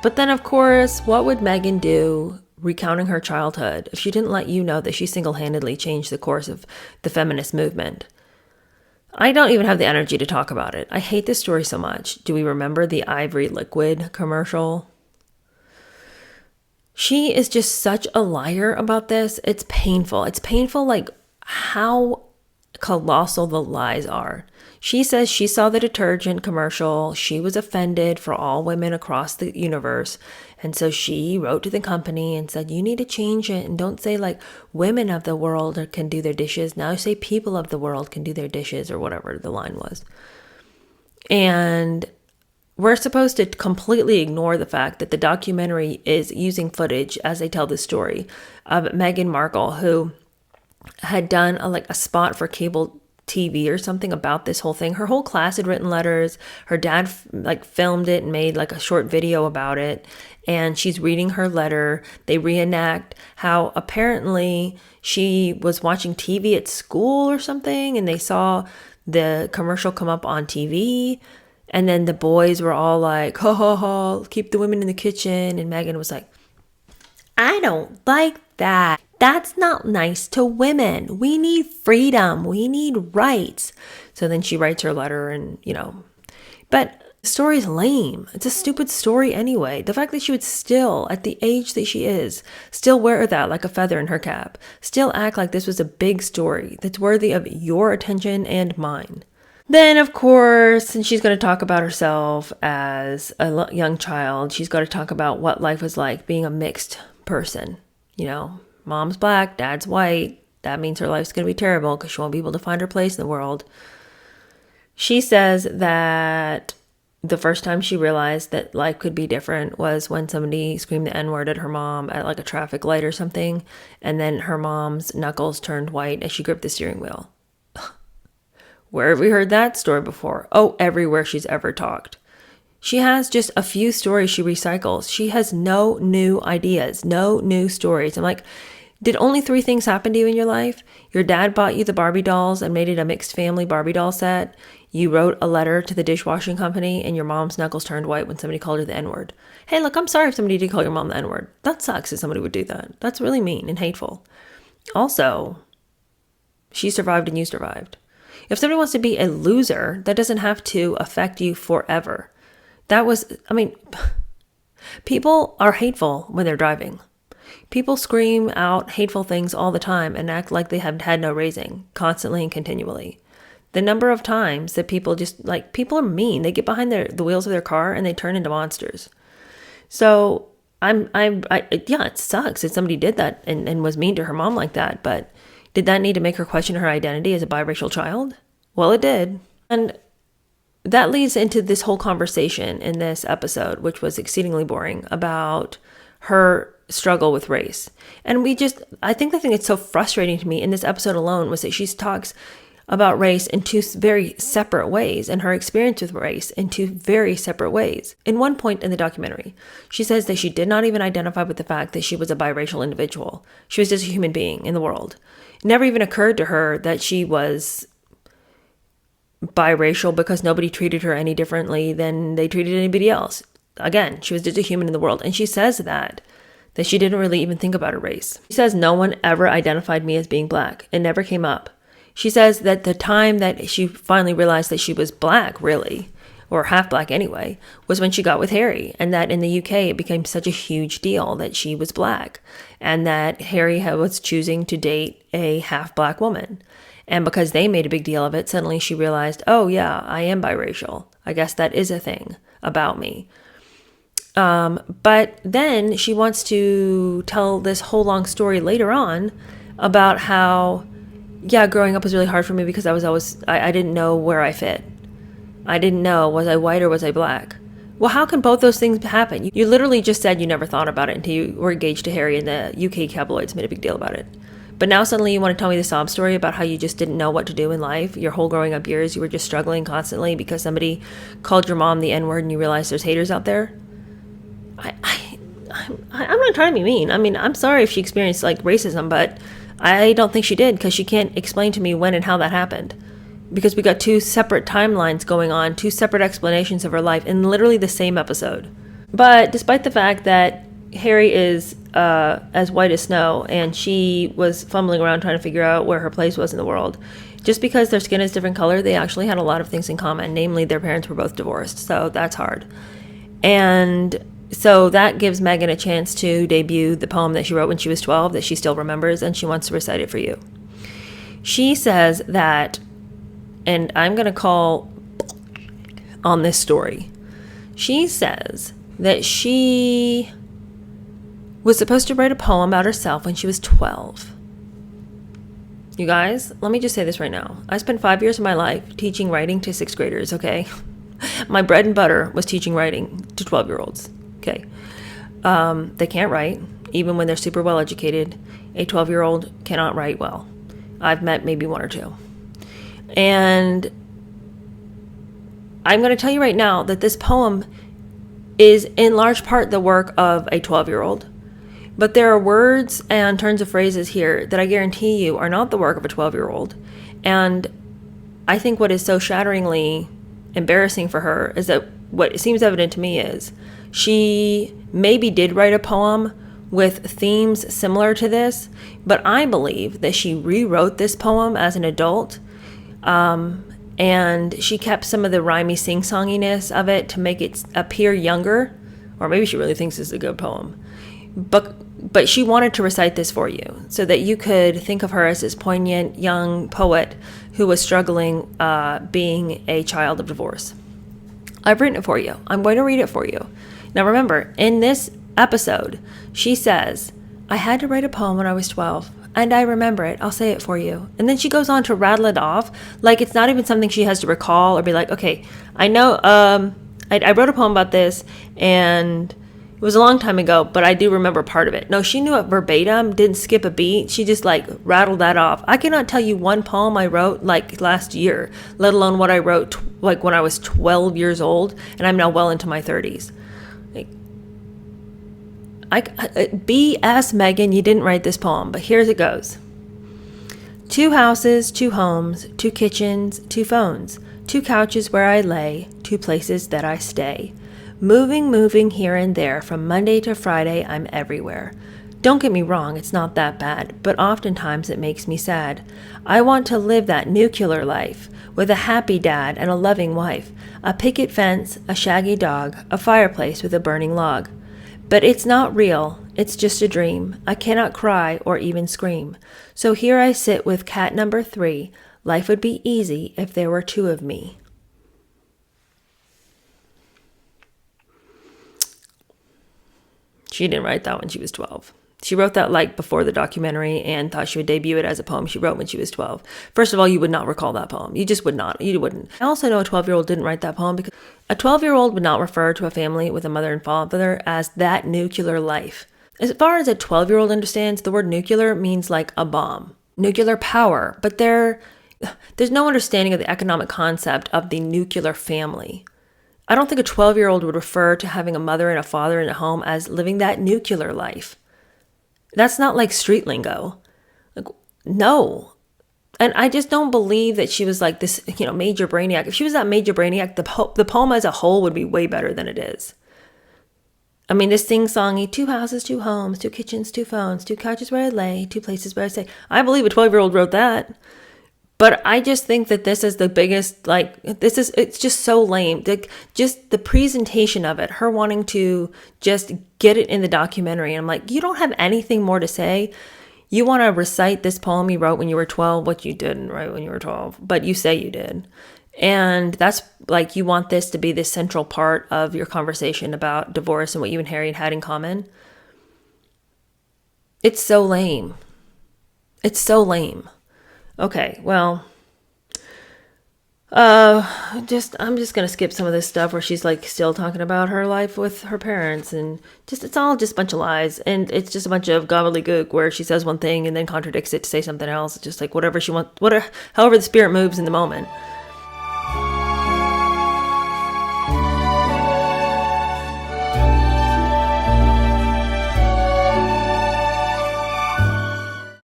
But then, of course, what would Meghan do recounting her childhood if she didn't let you know that she single-handedly changed the course of the feminist movement? I don't even have the energy to talk about it. I hate this story so much. Do we remember the Ivory Liquid commercial? She is just such a liar about this. It's painful. It's painful, like how colossal the lies are. She says she saw the detergent commercial. She was offended for all women across the universe. And so she wrote to the company and said, you need to change it. And don't say like women of the world can do their dishes. Now say people of the world can do their dishes, or whatever the line was. And we're supposed to completely ignore the fact that the documentary is using footage as they tell the story of Meghan Markle, who had done a spot for cable TV or something about this whole thing. Her whole class had written letters. Her dad filmed it and made a short video about it. And she's reading her letter. They reenact how apparently she was watching TV at school or something, and they saw the commercial come up on TV. And then the boys were all like, ho, ho, ho, keep the women in the kitchen. And Meghan was like, I don't like that. That's not nice to women. We need freedom. We need rights. So then she writes her letter and, but the story's lame. It's a stupid story anyway. The fact that she would still, at the age that she is, still wear that like a feather in her cap, still act like this was a big story that's worthy of your attention and mine. Then, of course, and she's going to talk about herself as a young child. She's got to talk about what life was like being a mixed person. Mom's black, dad's white. That means her life's going to be terrible because she won't be able to find her place in the world. She says that the first time she realized that life could be different was when somebody screamed the N-word at her mom at a traffic light or something. And then her mom's knuckles turned white as she gripped the steering wheel. Where have we heard that story before? Oh, everywhere she's ever talked. She has just a few stories she recycles. She has no new ideas, no new stories. I'm like, did only 3 things happen to you in your life? Your dad bought you the Barbie dolls and made it a mixed family Barbie doll set. You wrote a letter to the dishwashing company, and your mom's knuckles turned white when somebody called her the N-word. Hey, look, I'm sorry if somebody did call your mom the N-word. That sucks if somebody would do that. That's really mean and hateful. Also, she survived and you survived. If somebody wants to be a loser, that doesn't have to affect you forever. People are hateful when they're driving. People scream out hateful things all the time and act like they have had no raising, constantly and continually. The number of times that people people are mean. They get behind the wheels of their car and they turn into monsters. So it sucks that somebody did that and was mean to her mom like that, but did that need to make her question her identity as a biracial child? Well, it did. And that leads into this whole conversation in this episode, which was exceedingly boring, about her struggle with race. And I think the thing that's so frustrating to me in this episode alone was that she talks about race in 2 very separate ways, and her experience with race in 2 very separate ways. In one point in the documentary, she says that she did not even identify with the fact that she was a biracial individual. She was just a human being in the world. It never even occurred to her that she was biracial because nobody treated her any differently than they treated anybody else. Again, she was just a human in the world. And she says that she didn't really even think about her race. She says, no one ever identified me as being black. It never came up. She says that the time that she finally realized that she was black, really, or half black anyway, was when she got with Harry. And that in the UK, it became such a huge deal that she was black. And that Harry was choosing to date a half black woman. And because they made a big deal of it, suddenly she realized, oh yeah, I am biracial. I guess that is a thing about me. But then she wants to tell this whole long story later on about how, yeah, growing up was really hard for me because I didn't know where I fit. I didn't know, was I white or was I black? Well, how can both those things happen? You literally just said you never thought about it until you were engaged to Harry and the UK tabloids made a big deal about it. But now suddenly you want to tell me the sob story about how you just didn't know what to do in life. Your whole growing up years, you were just struggling constantly because somebody called your mom the N-word and you realized there's haters out there. I'm not trying to be mean. I mean, I'm sorry if she experienced racism, but I don't think she did because she can't explain to me when and how that happened. Because we got 2 separate timelines going on, 2 separate explanations of her life in literally the same episode. But despite the fact that Harry is as white as snow, and she was fumbling around trying to figure out where her place was in the world, just because their skin is different color, they actually had a lot of things in common. Namely, their parents were both divorced, so that's hard. And so that gives Meghan a chance to debut the poem that she wrote when she was 12 that she still remembers, and she wants to recite it for you. She says that, and I'm going to call on this story. She says that she was supposed to write a poem about herself when she was 12. You guys, let me just say this right now. I spent 5 years of my life teaching writing to 6th graders, okay? My bread and butter was teaching writing to 12-year-olds, okay? They can't write, even when they're super well educated. A 12-year-old cannot write well. I've met maybe one or two. And I'm going to tell you right now that this poem is in large part the work of a 12-year-old. But there are words and turns of phrases here that I guarantee you are not the work of a 12-year-old. And I think what is so shatteringly embarrassing for her is that what seems evident to me is she maybe did write a poem with themes similar to this, but I believe that she rewrote this poem as an adult, and she kept some of the rhymey sing-songiness of it to make it appear younger, or maybe she really thinks it's a good poem. But she wanted to recite this for you so that you could think of her as this poignant young poet who was struggling being a child of divorce. I've written it for you. I'm going to read it for you. Now remember, in this episode, she says, I had to write a poem when I was 12, and I remember it. I'll say it for you. And then she goes on to rattle it off like it's not even something she has to recall or be like, okay, I know I wrote a poem about this, and it was a long time ago, but I do remember part of it. No, she knew it verbatim, didn't skip a beat. She just like rattled that off. I cannot tell you one poem I wrote like last year, let alone what I wrote like when I was 12 years old, and I'm now well into my 30s. BS, Meghan, you didn't write this poem, but here's it goes. 2 houses, 2 homes, 2 kitchens, 2 phones, 2 couches where I lay, 2 places that I stay. Moving here and there, from Monday to Friday, I'm everywhere. Don't get me wrong, it's not that bad, but oftentimes it makes me sad. I want to live that nuclear life, with a happy dad and a loving wife, a picket fence, a shaggy dog, a fireplace with a burning log. But it's not real, it's just a dream. I cannot cry or even scream. So here I sit with cat number 3. Life would be easy if there were 2 of me. She didn't write that when she was 12. She wrote that like before the documentary and thought she would debut it as a poem she wrote when she was 12. First of all, you would not recall that poem. You just would not. You wouldn't. I also know a 12-year-old didn't write that poem because a 12-year-old would not refer to a family with a mother and father as that nuclear life. As far as a 12-year-old understands, the word nuclear means like a bomb, nuclear power, but there's no understanding of the economic concept of the nuclear family. I don't think a 12-year-old would refer to having a mother and a father in a home as living that nuclear life. That's not like street lingo. Like, no. And I just don't believe that she was like this, major brainiac. If she was that major brainiac, the poem as a whole would be way better than it is. I mean, this sing-songy, 2 houses, 2 homes, 2 kitchens, 2 phones, 2 couches where I lay, 2 places where I stay. I believe a 12-year-old wrote that. But I just think that this is the biggest, it's just so lame. Just the presentation of it, her wanting to just get it in the documentary. And I'm like, you don't have anything more to say. You want to recite this poem you wrote when you were 12, which you didn't write when you were 12, but you say you did. And that's like, you want this to be the central part of your conversation about divorce and what you and Harry had in common. It's so lame. It's so lame. Okay, well, I'm just going to skip some of this stuff where she's like still talking about her life with her parents, and it's all just a bunch of lies, and it's just a bunch of gobbledygook where she says one thing and then contradicts it to say something else. It's just like whatever she wants, however the spirit moves in the moment.